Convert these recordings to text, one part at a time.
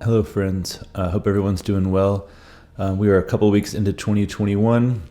Hello, friends. I hope everyone's doing well. We are a couple weeks into 2021,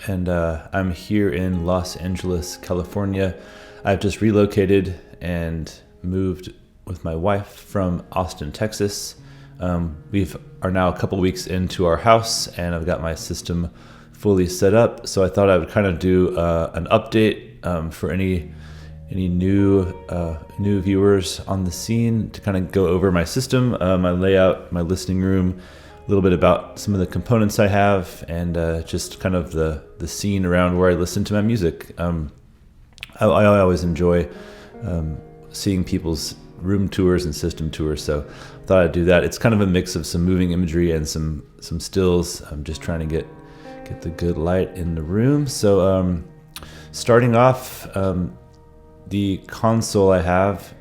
and I'm here in Los Angeles, California. I've just relocated and moved with my wife from Austin, Texas. We are now a couple weeks into our house, and I've got my system fully set up. So I thought I would kind of do an update for any new viewers on the scene, to kind of go over my system, my layout, my listening room, a little bit about some of the components I have, and just kind of the scene around where I listen to my music. I always enjoy seeing people's room tours and system tours, so I thought I'd do that. It's kind of a mix of some moving imagery and some stills. I'm just trying to get the good light in the room. So starting off, the console I have,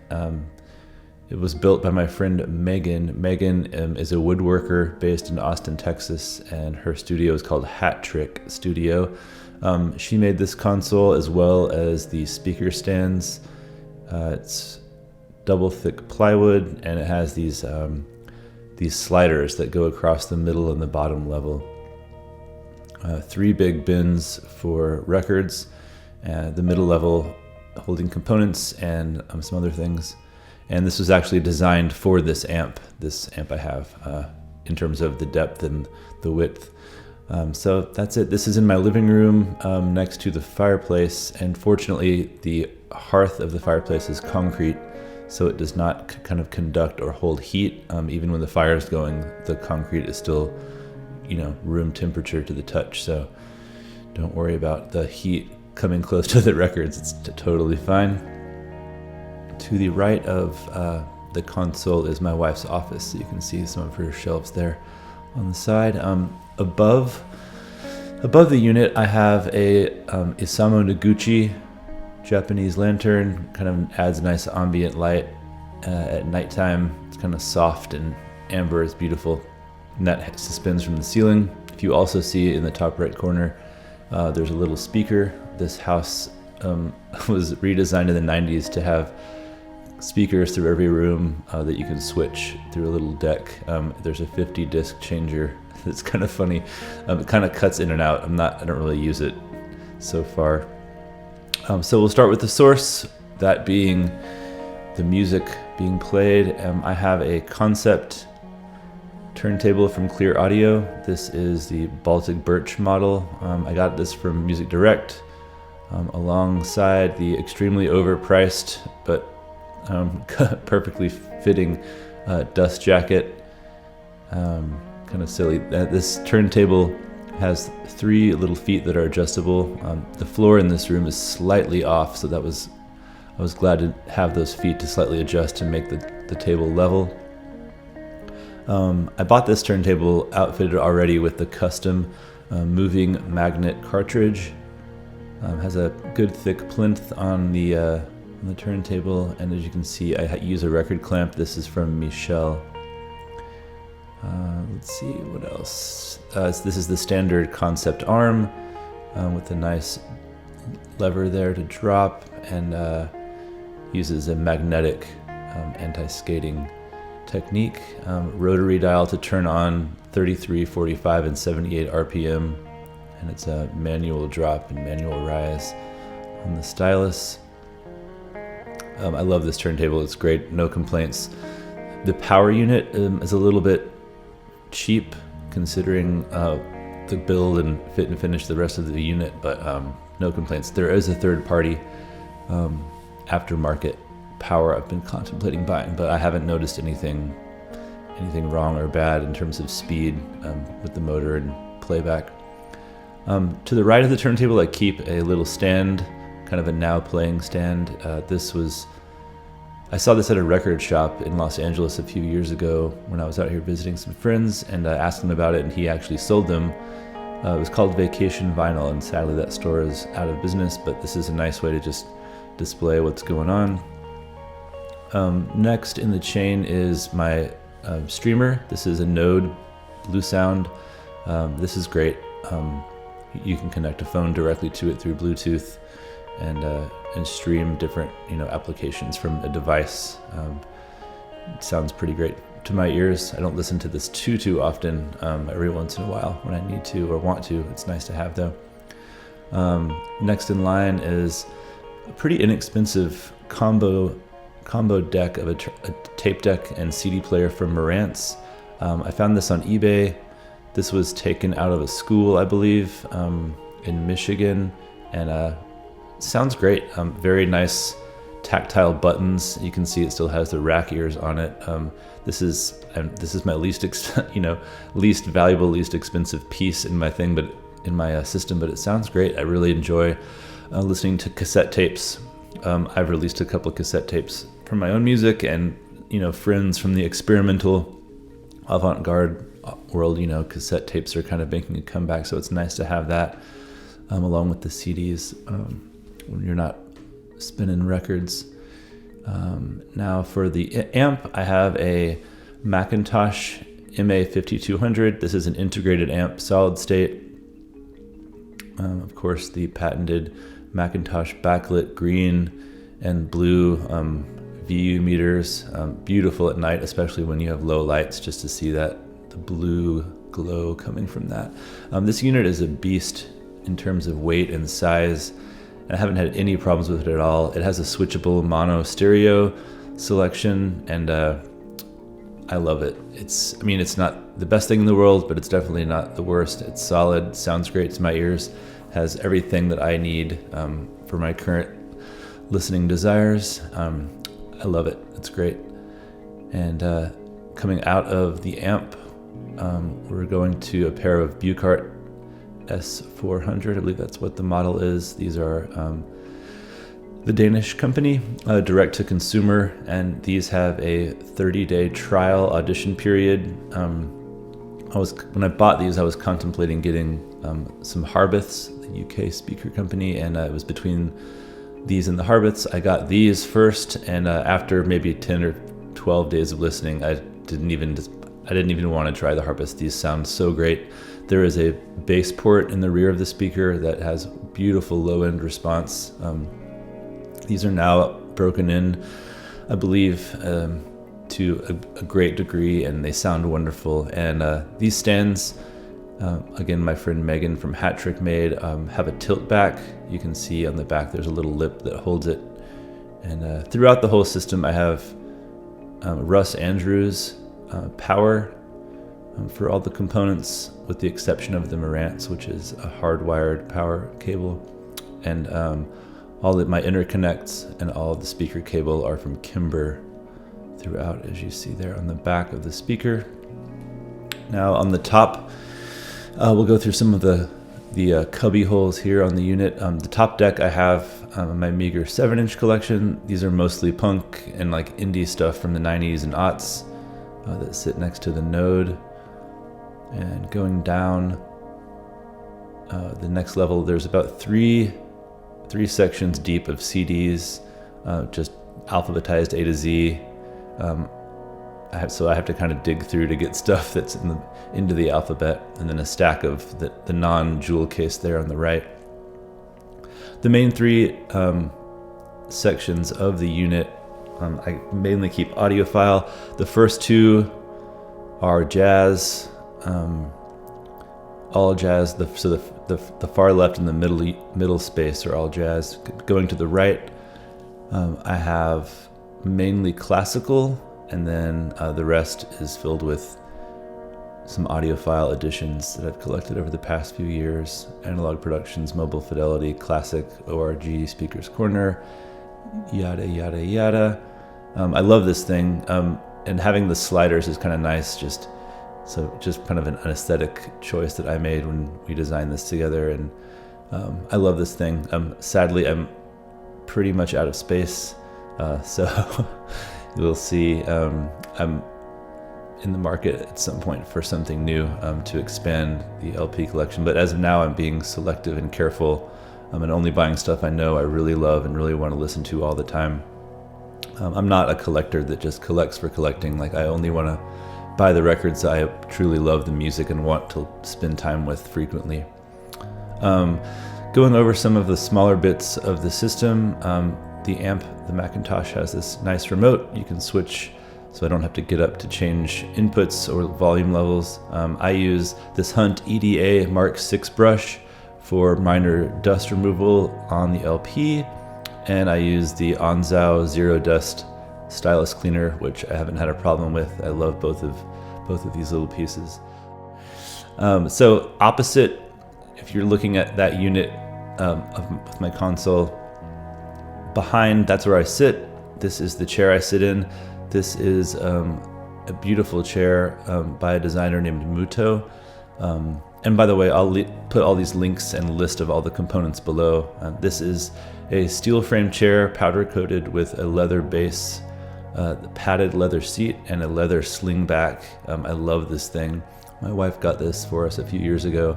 it was built by my friend Megan. Megan is a woodworker based in Austin, Texas, and her studio is called Hat Trick Studio. She made this console as well as the speaker stands. It's double thick plywood, and it has these sliders that go across the middle and the bottom level. 3 big bins for records, the middle level holding components and some other things. And this was actually designed for this amp I have, in terms of the depth and the width. So that's it. This is in my living room, next to the fireplace, and fortunately the hearth of the fireplace is concrete, so it does not kind of conduct or hold heat. Even when the fire is going, the concrete is still, room temperature to the touch, so don't worry about the heat coming close to the records. It's totally fine. To the right of the console is my wife's office, so you can see some of her shelves there on the side. Above the unit, I have a Isamu Noguchi Japanese lantern. Kind of adds a nice ambient light at nighttime. It's kind of soft and amber. It's beautiful, and that suspends from the ceiling. If you also see in the top right corner, there's a little speaker. This house was redesigned in the 90s to have speakers through every room that you can switch through a little deck. There's a 50 disc changer. It's kind of funny. It kind of cuts in and out. I don't really use it so far. So we'll start with the source, that being the music being played. I have a concept turntable from Clear Audio. This is the Baltic Birch model. I got this from Music Direct, alongside the extremely overpriced but perfectly fitting dust jacket. Kind of silly. This turntable has 3 little feet that are adjustable. The floor in this room is slightly off, so I was glad to have those feet to slightly adjust to make the table level. I bought this turntable outfitted already with the custom moving magnet cartridge. Has a good thick plinth on the turntable, and as you can see, I use a record clamp. This is from Michel. Let's see what else. This is the standard concept arm with a nice lever there to drop, and uses a magnetic anti-skating technique. Rotary dial to turn on 33, 45, and 78 RPM. And it's a manual drop and manual rise on the Stylus. I love this turntable. It's great. No complaints. The power unit is a little bit cheap considering the build and fit and finish the rest of the unit, but no complaints. There is a third-party aftermarket power I've been contemplating buying, but I haven't noticed anything wrong or bad in terms of speed with the motor and playback. To the right of the turntable, I keep a little stand, kind of a now playing stand. I saw this at a record shop in Los Angeles a few years ago when I was out here visiting some friends, and I asked him about it, and he actually sold them. It was called Vacation Vinyl, and sadly that store is out of business, but this is a nice way to just display what's going on. Next in the chain is my streamer. This is a Node Bluesound. This is great. You can connect a phone directly to it through Bluetooth and stream different applications from a device. It sounds pretty great. to my ears. I don't listen to this too often. Every once in a while when I need to or want to. It's nice to have though. Next in line is a pretty inexpensive combo deck of a tape deck and CD player from Marantz. I found this on eBay. This was taken out of a school, I believe, in Michigan, and sounds great. Very nice tactile buttons. You can see it still has the rack ears on it. This is my least valuable, least expensive piece in my thing, but in my system. But it sounds great. I really enjoy listening to cassette tapes. I've released a couple of cassette tapes from my own music, and friends from the experimental avant-garde world. Cassette tapes are kind of making a comeback, so it's nice to have that along with the CDs when you're not spinning records. Now for the amp, I have a McIntosh MA5200. This is an integrated amp, solid state. Of course, the patented McIntosh backlit green and blue VU meters. Beautiful at night, especially when you have low lights, just to see the blue glow coming from that. This unit is a beast in terms of weight and size. I haven't had any problems with it at all. It has a switchable mono stereo selection, and I love it. It's not the best thing in the world, but it's definitely not the worst. It's solid, sounds great to my ears, has everything that I need for my current listening desires. I love it. It's great. And coming out of the amp, we're going to a pair of Buchardt S400. I believe that's what the model is. These are the Danish company, direct to consumer, and these have a 30-day trial audition period. When I bought these, I was contemplating getting some Harbiths, the UK speaker company, and it was between these and the Harbiths. I got these first, and after maybe 10 or 12 days of listening, I didn't even want to try the Harbiths. These sound so great. There is a bass port in the rear of the speaker that has beautiful low-end response. These are now broken in, I believe, to a great degree, and they sound wonderful. And these stands, again, my friend Megan from Hat Trick made, have a tilt back. You can see on the back there's a little lip that holds it. And throughout the whole system, I have Russ Andrews power for all the components, with the exception of the Marantz, which is a hardwired power cable. And all of my interconnects and all of the speaker cable are from Kimber throughout, as you see there on the back of the speaker. Now on the top, we'll go through some of the cubby holes here on the unit. The top deck I have my meager 7-inch collection. These are mostly punk and like indie stuff from the 90s and aughts that sit next to the Node. And going down the next level, there's about three sections deep of CDs, just alphabetized A to Z. So I have to kind of dig through to get stuff that's into the alphabet, and then a stack of the non-jewel case there on the right. The main three sections of the unit, I mainly keep Audiophile. The first two are jazz, all jazz. The far left and the middle space are all jazz. Going to the right, I have mainly classical, and then the rest is filled with some audiophile editions that I've collected over the past few years. Analog Productions, Mobile Fidelity, Classic, ORG, Speaker's Corner, yada, yada, yada. I love this thing, and having the sliders is kind of nice, just kind of an aesthetic choice that I made when we designed this together, and I love this thing. Sadly, I'm pretty much out of space, so you'll see I'm in the market at some point for something new to expand the LP collection. But as of now, I'm being selective and careful, and only buying stuff I know I really love and really want to listen to all the time. I'm not a collector that just collects for collecting. Like, I only want to buy the records I truly love the music and want to spend time with frequently. Going over some of the smaller bits of the system, the amp, the McIntosh, has this nice remote. You can switch so I don't have to get up to change inputs or volume levels. I use this Hunt EDA Mark 6 brush for minor dust removal on the LP, and I use the Onzow Zero Dust Stylus cleaner, which I haven't had a problem with. I love both of these little pieces. So opposite, if you're looking at that unit of my console, behind, that's where I sit. This is the chair I sit in. This is a beautiful chair by a designer named Muuto. And by the way, I'll put all these links and a list of all the components below. This is a steel frame chair, powder coated with a leather base, padded leather seat, and a leather sling back. I love this thing. My wife got this for us a few years ago,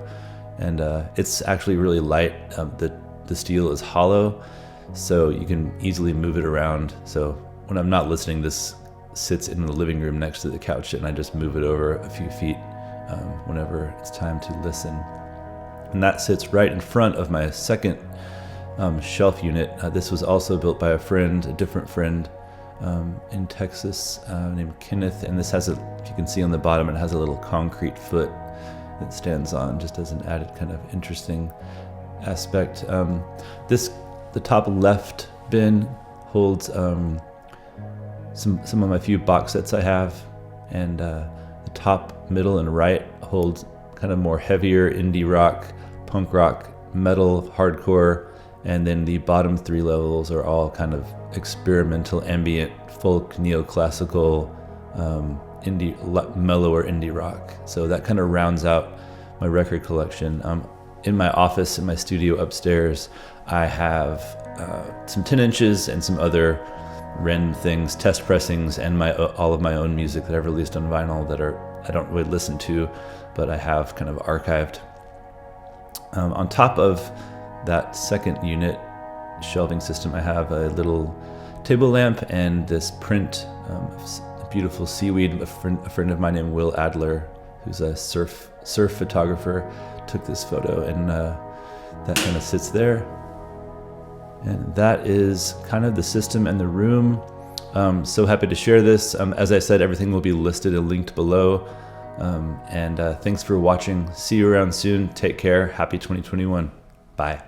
and it's actually really light. The steel is hollow, so you can easily move it around. So when I'm not listening, this sits in the living room next to the couch, and I just move it over a few feet whenever it's time to listen. And that sits right in front of my second shelf unit. This was also built by a different friend in Texas named Kenneth, and this has if you can see on the bottom, it has a little concrete foot that stands on, just as an added kind of interesting aspect. The top left bin holds some of my few box sets I have, and the top, middle, and right holds kind of more heavier indie rock, punk rock, metal, hardcore, and then the bottom three levels are all kind of experimental, ambient, folk, neoclassical, mellower indie rock. So that kind of rounds out my record collection. In my office, in my studio upstairs, I have some 10 inches and some other random things, test pressings, and all of my own music that I've released on vinyl that I don't really listen to, but I have kind of archived. On top of that second unit shelving system, I have a little table lamp and this print, beautiful seaweed. A friend of mine named Will Adler, who's a surf photographer, took this photo, and that kind of sits there. And that is kind of the system and the room. So happy to share this. As I said, everything will be listed and linked below. And thanks for watching. See you around soon. Take care. Happy 2021. Bye.